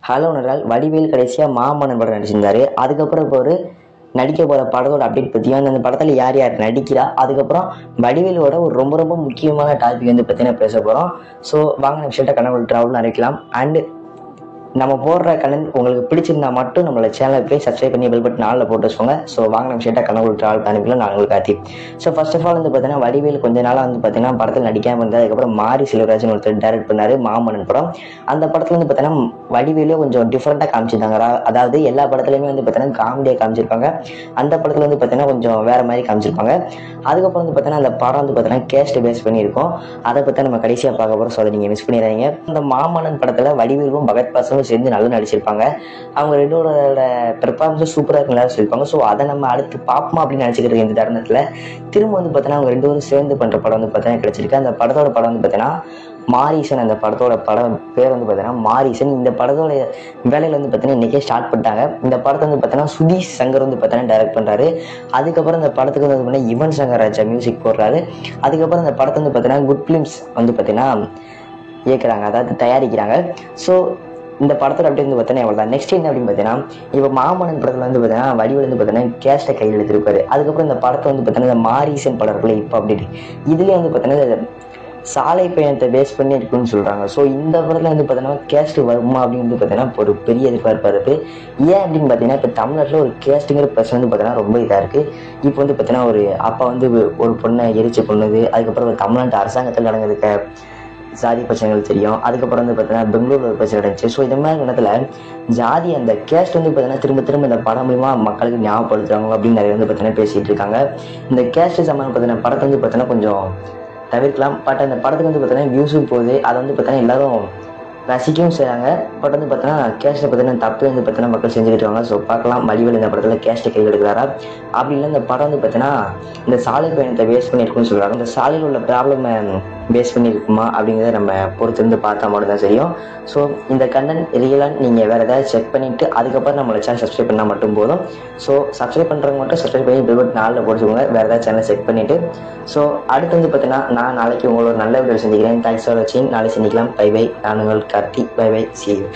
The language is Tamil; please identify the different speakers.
Speaker 1: ஹலோ நண்பர்கள், வடிவேல் கடைசியாக மாமன்னன் படம் நடிச்சிருந்தாரு. அதுக்கப்புறம் இப்போ ஒரு நடிக்க போகிற படத்தோட அப்டேட் பற்றியும் அந்த படத்தில் யார் யார் நடிக்கிறா, அதுக்கப்புறம் வடிவேலோட ஒரு ரொம்ப ரொம்ப முக்கியமான டாபிக் வந்து பார்த்தீங்கன்னா பேச போகிறோம். ஸோ வாங்க நம்ம விஷயத்தை கனவு ட்ராவல் அறிக்கலாம். அண்டு நம்ம போடுற கண்டென்ட் உங்களுக்கு பிடிச்சிருந்தா மட்டும் நம்மளோட சேனலை போய் சப்ஸ்கிரைப் பண்ணி பெல் பட்டன் ஆல்ல போட்டு வச்சுக்கோங்க. ஸோ வாங்க நம்ம விஷயத்தை கனவு ட்ராவல் அனுப்பிக்கலாம். நான் உங்களுக்கு காத்தி. ஸோ ஃபர்ஸ்ட் ஆஃப் ஆல் வந்து பார்த்தீங்கன்னா வடிவேல் கொஞ்ச நாளாக வந்து பார்த்தீங்கன்னா படத்தில் நடிக்காமல் இருந்தார். அதுக்கப்புறம் மாரி செல்வராஜன் ஒருத்தர் டைரக்ட் பண்ணார் மாமன்னன் படம். அந்த படத்தில் வந்து பார்த்தீங்கன்னா வடிவேலே கொஞ்சம் டிஃப்ரெண்ட்டாக காமிச்சிருந்தாங்க. அதாவது எல்லா படத்துலையுமே வந்து பார்த்தீங்கன்னா காமெடியாக காமிச்சிருப்பாங்க. அந்த படத்தில் வந்து பார்த்தீங்கன்னா கொஞ்சம் வேறு மாதிரி காமிச்சிருப்பாங்க. அதுக்கப்புறம் வந்து பார்த்தீங்கன்னா அந்த படம் வந்து பார்த்தீங்கன்னா கேஸ்ட் பேஸ் பண்ணியிருக்கோம். அதை பற்றி நம்ம கடைசியாக பார்க்க போகிறோம். ஸோ அதை நீங்கள் மிஸ் பண்ணிடுறீங்க. இந்த மாமன்னன் படத்தில் வடிவேலும் பகத் பாசனும் சேர்ந்து நல்லா நடிச்சிருப்பாங்க. அவங்க ரெண்டோட பெர்ஃபார்மன்ஸும் சூப்பராக இருக்குன்னு சொல்லியிருப்பாங்க. ஸோ அதை நம்ம அடுத்து பார்ப்போமா அப்படின்னு நினச்சிக்கிட்டு இந்த தருணத்தில் திரும்ப வந்து பார்த்தீங்கன்னா அவங்க ரெண்டு பேரும் சேர்ந்து பண்ணுற படம் வந்து பார்த்தீங்கன்னா கிடைச்சிருக்கு. அந்த படத்தோட படம் வந்து பார்த்தீங்கன்னா மாரீசன். அந்த படத்தோட படம் பேர் வந்து பார்த்தீங்கன்னா மாரீசன். இந்த படத்தோட வேலையில் வந்து பார்த்தீங்கன்னா இன்றைக்கே ஸ்டார்ட் பண்ணிட்டாங்க. இந்த படத்தை வந்து பார்த்தீங்கன்னா சுதீஷ் சங்கர் வந்து பார்த்தீங்கன்னா டைரக்ட் பண்ணுறாரு. அதுக்கப்புறம் இந்த படத்துக்கு வந்து பார்த்தீங்கன்னா யுவன் சங்கர் ராஜா மியூசிக் போடுறாரு. அதுக்கப்புறம் இந்த படத்தை வந்து பார்த்தீங்கன்னா குட் ஃபிலிம்ஸ் வந்து பார்த்தீங்கன்னா இயக்குறாங்க, அதாவது தயாரிக்கிறாங்க. ஸோ இந்த படத்தோட அப்படி வந்து பார்த்தீங்கன்னா எவ்வளோ தான். நெக்ஸ்ட் என்ன அப்படின்னு பார்த்தீங்கன்னா இப்போ மாமன்னன் படத்தில் வந்து பார்த்தீங்கன்னா வடிவேல் வந்து பார்த்தீங்கன்னா கேஸ்ட்டை கையில் எடுத்திருப்பாரு. அதுக்கப்புறம் இந்த படத்தை வந்து பார்த்தீங்கன்னா இந்த மாரீசன் படம் இருக்குல்ல இப்போ அப்படி இதுலேயே வந்து பார்த்தீங்கன்னா சாலை பயணத்தை பேஸ் பண்ணி இருக்குன்னு சொல்கிறாங்க. ஸோ இந்த படத்தில் வந்து பார்த்தீங்கன்னா கேஸ்ட் வருமா அப்படின்னு வந்து பார்த்தீங்கன்னா ஒரு பெரிய எதிர்பார்ப்பாக இருக்குது. ஏன் அப்படின்னு பார்த்தீங்கன்னா இப்போ தமிழ்நாட்டில் ஒரு கேஸ்ட்டுங்கிற பிரச்சனை வந்து பார்த்தீங்கன்னா ரொம்ப இதாக இருக்குது. இப்போ வந்து பார்த்தீங்கன்னா ஒரு அப்பா வந்து ஒரு பொண்ணை எரிச்சு கொண்டது, அதுக்கப்புறம் தமிழ்நாட்டு அரசாங்கத்தில் நடந்ததுக்கு ஜாதி பிரச்சனைகள் தெரியும். அதுக்கப்புறம் வந்து பார்த்தீங்கன்னா பெங்களூர்ல ஒரு பிரச்சனை நடந்துச்சு. ஸோ இந்த மாதிரி இடத்துல ஜாதி அந்த கேஸ்ட் வந்து பார்த்தீங்கன்னா திரும்ப திரும்ப இந்த படம் மூலியமா மக்களுக்கு ஞாபகப்படுத்துறாங்க அப்படின்னு நிறைய வந்து பார்த்தீங்கன்னா பேசிட்டு இருக்காங்க. இந்த கேஸ்ட் சம்பந்தப்பட்ட படத்தை வந்து பார்த்தீங்கன்னா கொஞ்சம் தவிர்க்கலாம். பட் அந்த படத்துக்கு வந்து பார்த்தீங்கன்னா வியூஸும் போகுது. அதை வந்து பார்த்தீங்கன்னா எல்லாரும் ரசிக்கவும் செய்கிறாங்க. பட் வந்து பார்த்தீங்கன்னா கேஸ்ட்டை பார்த்தீங்கன்னா தப்பு வந்து பார்த்தீங்கன்னா மக்கள் செஞ்சுக்கிட்டு இருக்காங்க. ஸோ பார்க்கலாம் வடிவேல் இந்த படத்தில் கேஸ்ட்டை கையில் எடுக்கிறாரா அப்படி இல்லை இந்த படம் வந்து பார்த்தீங்கன்னா இந்த சாலை பயணத்தை பேஸ் பண்ணியிருக்குன்னு சொல்கிறாங்க. இந்த சாலையில் உள்ள ப்ராப்ளமை பேஸ் பண்ணியிருக்குமா அப்படிங்கிறத நம்ம பொறுத்திருந்து பார்த்தா மட்டும் தான் தெரியும். ஸோ இந்த கண்டென்ட் ரியலாக நீங்கள் வேறு ஏதாவது செக் பண்ணிவிட்டு அதுக்கப்புறம் நம்மளோட சேனல் சப்ஸ்கிரைப் பண்ணால் மட்டும் போதும். ஸோ சப்ஸ்கிரைப் பண்ணுறவங்க மட்டும் சப்ஸ்கிரைப் பண்ணி பெல் பட்டன் ஆல்ல போட்டுக்கோங்க, வேறு ஏதாவது சேனல் செக் பண்ணிவிட்டு. ஸோ அடுத்து வந்து பார்த்தீங்கன்னா நான் நாளைக்கு உங்களோட நல்ல வீடியோ செஞ்சுக்கிறேன். தேங்க்ஸ் ஃபார் வாட்சிங். நாளை சந்திக்கலாம். Bye bye. நான் உங்கள் Karthi. Bye bye. See you.